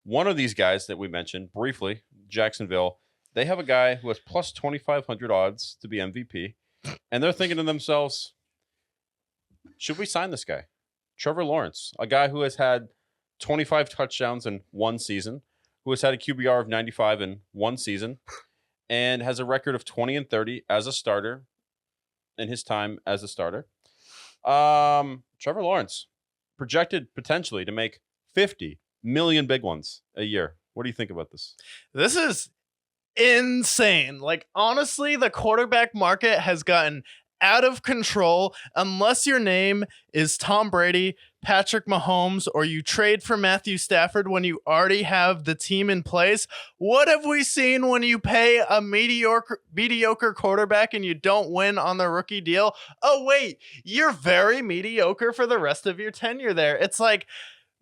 One of these guys that we mentioned briefly, Jacksonville, they have a guy who has plus 2,500 odds to be MVP. And they're thinking to themselves, should we sign this guy? Trevor Lawrence, a guy who has had 25 touchdowns in one season, who has had a QBR of 95 in one season, and has a record of 20-30 as a starter in his time as a starter. Trevor Lawrence, projected potentially to make 50 million big ones a year. What do you think about this? This is insane. Like, honestly, the quarterback market has gotten out of control unless your name is Tom Brady, Patrick Mahomes, or you trade for Matthew Stafford when you already have the team in place. What have we seen when you pay a mediocre quarterback and you don't win on the rookie deal? Oh, wait, you're very mediocre for the rest of your tenure there. It's like,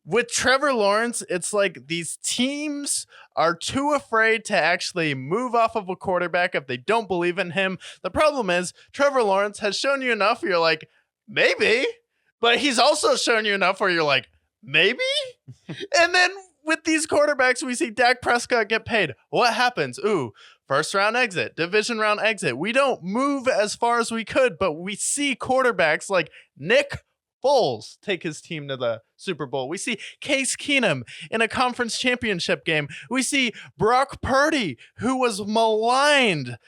with Trevor Lawrence, it's like these teams are too afraid to actually move off of a quarterback if they don't believe in him. The problem is Trevor Lawrence has shown you enough where you're like, maybe. But he's also shown you enough where you're like, maybe? And then with these quarterbacks, we see Dak Prescott get paid. What happens? Ooh, first round exit, division round exit. We don't move as far as we could, but we see quarterbacks like Nick Foles take his team to the Super Bowl. We see Case Keenum in a conference championship game. We see Brock Purdy, who was maligned,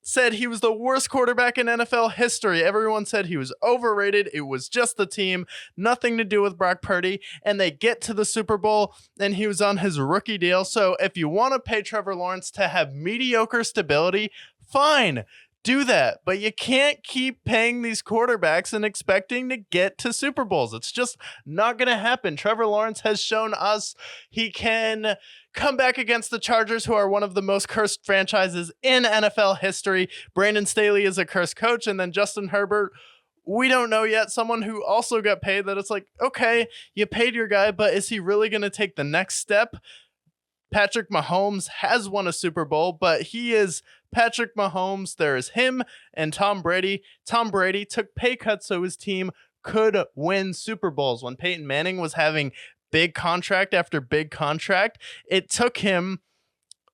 said he was the worst quarterback in NFL history. Everyone said he was overrated. It was just the team, nothing to do with Brock Purdy. And they get to the Super Bowl and he was on his rookie deal. So if you want to pay Trevor Lawrence to have mediocre stability, fine. Do that, but you can't keep paying these quarterbacks and expecting to get to Super Bowls. It's just not going to happen. Trevor Lawrence has shown us he can come back against the Chargers, who are one of the most cursed franchises in NFL history. Brandon Staley is a cursed coach, and then Justin Herbert, we don't know yet, someone who also got paid, that it's like, okay, you paid your guy, but is he really going to take the next step? Patrick Mahomes has won a Super Bowl, but he is Patrick Mahomes. There is him and Tom Brady. Tom Brady took pay cuts so his team could win Super Bowls. When Peyton Manning was having big contract after big contract, it took him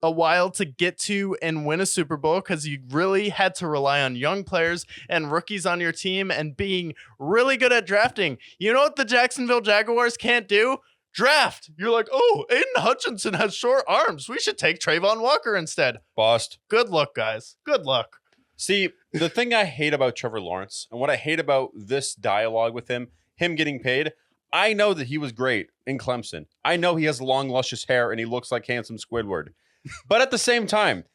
a while to get to and win a Super Bowl because you really had to rely on young players and rookies on your team and being really good at drafting. You know what the Jacksonville Jaguars can't do? Draft. You're like, oh, Aiden Hutchinson has short arms. We should take Trayvon Walker instead. Bust. Good luck, guys. Good luck. See, the thing I hate about Trevor Lawrence and what I hate about this dialogue with him getting paid, I know that he was great in Clemson. I know he has long, luscious hair and he looks like handsome Squidward. But at the same time,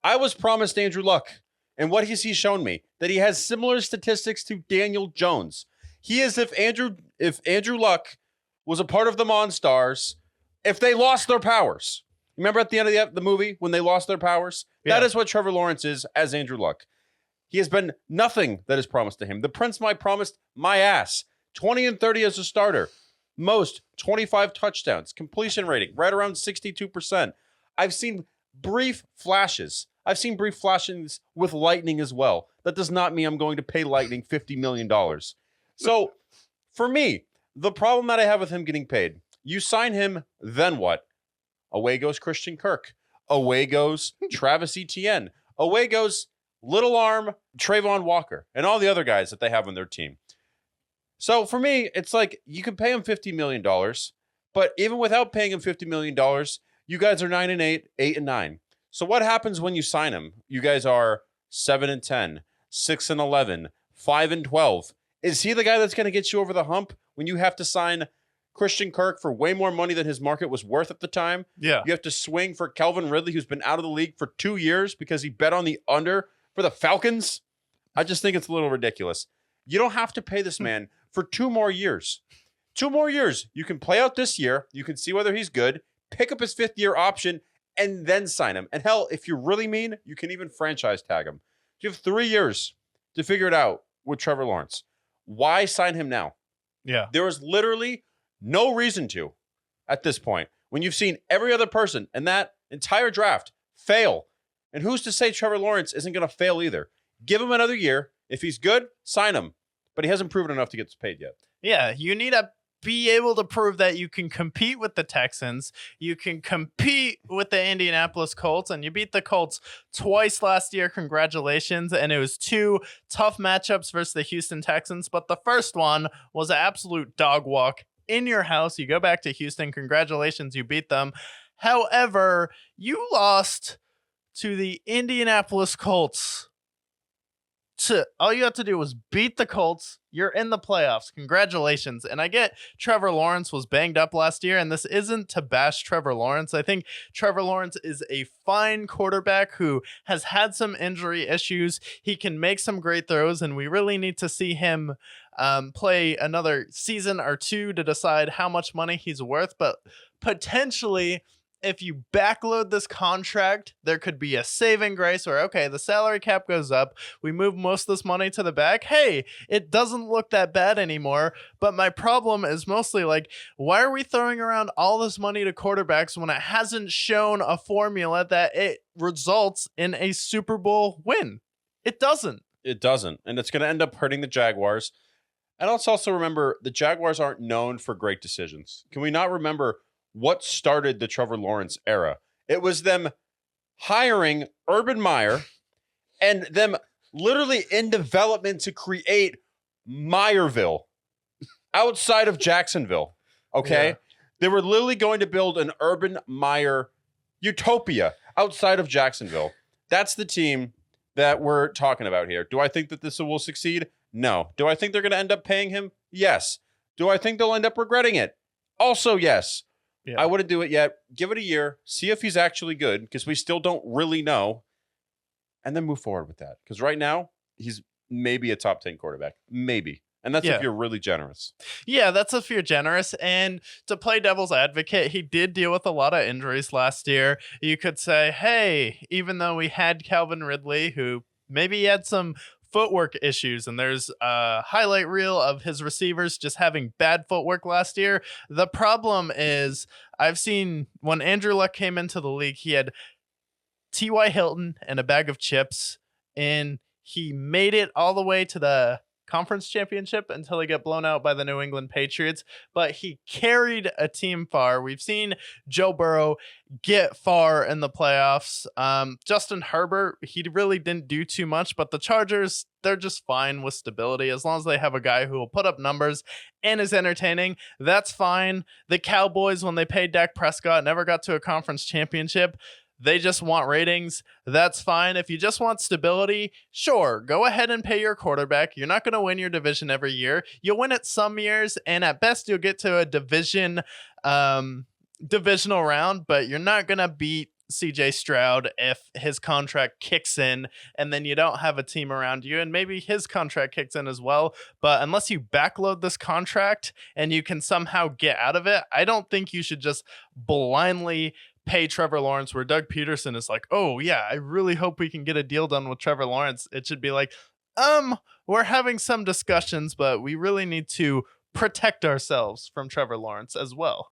I was promised Andrew Luck. And what has he shown me? That he has similar statistics to Daniel Jones. He is if Andrew Luck was a part of the Monstars if they lost their powers. Remember at the end of the movie when they lost their powers? Yeah. That is what Trevor Lawrence is as Andrew Luck. He has been nothing that is promised to him. The Prince might promised my ass. 20-30 as a starter. Most 25 touchdowns. Completion rating right around 62%. I've seen brief flashes. I've seen brief flashes with Lightning as well. That does not mean I'm going to pay Lightning $50 million. So for me, the problem that I have with him getting paid, you sign him, then what? Away goes Christian Kirk. Away goes Travis Etienne. Away goes Little Arm Trayvon Walker and all the other guys that they have on their team. So for me, it's like you can pay him $50 million, but even without paying him $50 million, you guys are 9-8, 8-9. So what happens when you sign him? You guys are 7-10, 6-11, 5-12. Is he the guy that's going to get you over the hump when you have to sign Christian Kirk for way more money than his market was worth at the time? Yeah. You have to swing for Calvin Ridley, who's been out of the league for 2 years because he bet on the under for the Falcons. I just think it's a little ridiculous. You don't have to pay this man for 2 more years. 2 more years. You can play out this year. You can see whether he's good, pick up his 5th-year option, and then sign him. And hell, if you're really mean, you can even franchise tag him. You have 3 years to figure it out with Trevor Lawrence. Why sign him now? Yeah. There is literally no reason to at this point when you've seen every other person in that entire draft fail. And who's to say Trevor Lawrence isn't going to fail either? Give him another year. If he's good, sign him. But he hasn't proven enough to get paid yet. Yeah, you need a be able to prove that you can compete with the Texans, you can compete with the Indianapolis Colts, and you beat the Colts twice last year. Congratulations. And it was 2 tough matchups versus the Houston Texans, but the first one was an absolute dog walk in your house. You go back to Houston. Congratulations, you beat them. However, you lost to the Indianapolis Colts. All you have to do was beat the Colts. You're in the playoffs. Congratulations. And I get Trevor Lawrence was banged up last year, and this isn't to bash Trevor Lawrence. I think Trevor Lawrence is a fine quarterback who has had some injury issues. He can make some great throws, and we really need to see him play another season or 2 to decide how much money he's worth. But potentially, if you backload this contract, there could be a saving grace where, okay, the salary cap goes up. We move most of this money to the back. Hey, it doesn't look that bad anymore. But my problem is mostly like, why are we throwing around all this money to quarterbacks when it hasn't shown a formula that it results in a Super Bowl win? It doesn't. It doesn't. And it's going to end up hurting the Jaguars. And let's also remember the Jaguars aren't known for great decisions. Can we not remember what started the Trevor Lawrence era? It was them hiring Urban Meyer and them literally in development to create Meyerville outside of Jacksonville. Okay. Yeah. They were literally going to build an Urban Meyer utopia outside of Jacksonville. That's the team that we're talking about here. Do I think that this will succeed? No. Do I think they're going to end up paying him? Yes. Do I think they'll end up regretting it? Also, yes. Yeah. I wouldn't do it yet. Give it a year. See if he's actually good, because we still don't really know. And then move forward with that. Because right now, he's maybe a top 10 quarterback. Maybe. And that's if you're really generous. Yeah, that's if you're generous. And to play devil's advocate, he did deal with a lot of injuries last year. You could say, hey, even though we had Calvin Ridley, who maybe had some footwork issues, and there's a highlight reel of his receivers just having bad footwork last year. The problem is, I've seen when Andrew Luck came into the league, he had T.Y. Hilton and a bag of chips, and he made it all the way to the conference championship until he got blown out by the New England Patriots. But he carried a team far. We've seen Joe Burrow get far in the playoffs. Justin Herbert, he really didn't do too much, but the Chargers, they're just fine with stability. As long as they have a guy who will put up numbers and is entertaining, that's fine. The Cowboys, when they paid Dak Prescott, never got to a conference championship. They just want ratings. That's fine. If you just want stability, sure, go ahead and pay your quarterback. You're not going to win your division every year. You'll win it some years, and at best, you'll get to a divisional round, but you're not going to beat CJ Stroud if his contract kicks in and then you don't have a team around you, and maybe his contract kicks in as well. But unless you backload this contract and you can somehow get out of it, I don't think you should just blindly pay Trevor Lawrence, where Doug Peterson is like, oh yeah, I really hope we can get a deal done with Trevor Lawrence. It should be like, we're having some discussions, but we really need to protect ourselves from Trevor Lawrence as well.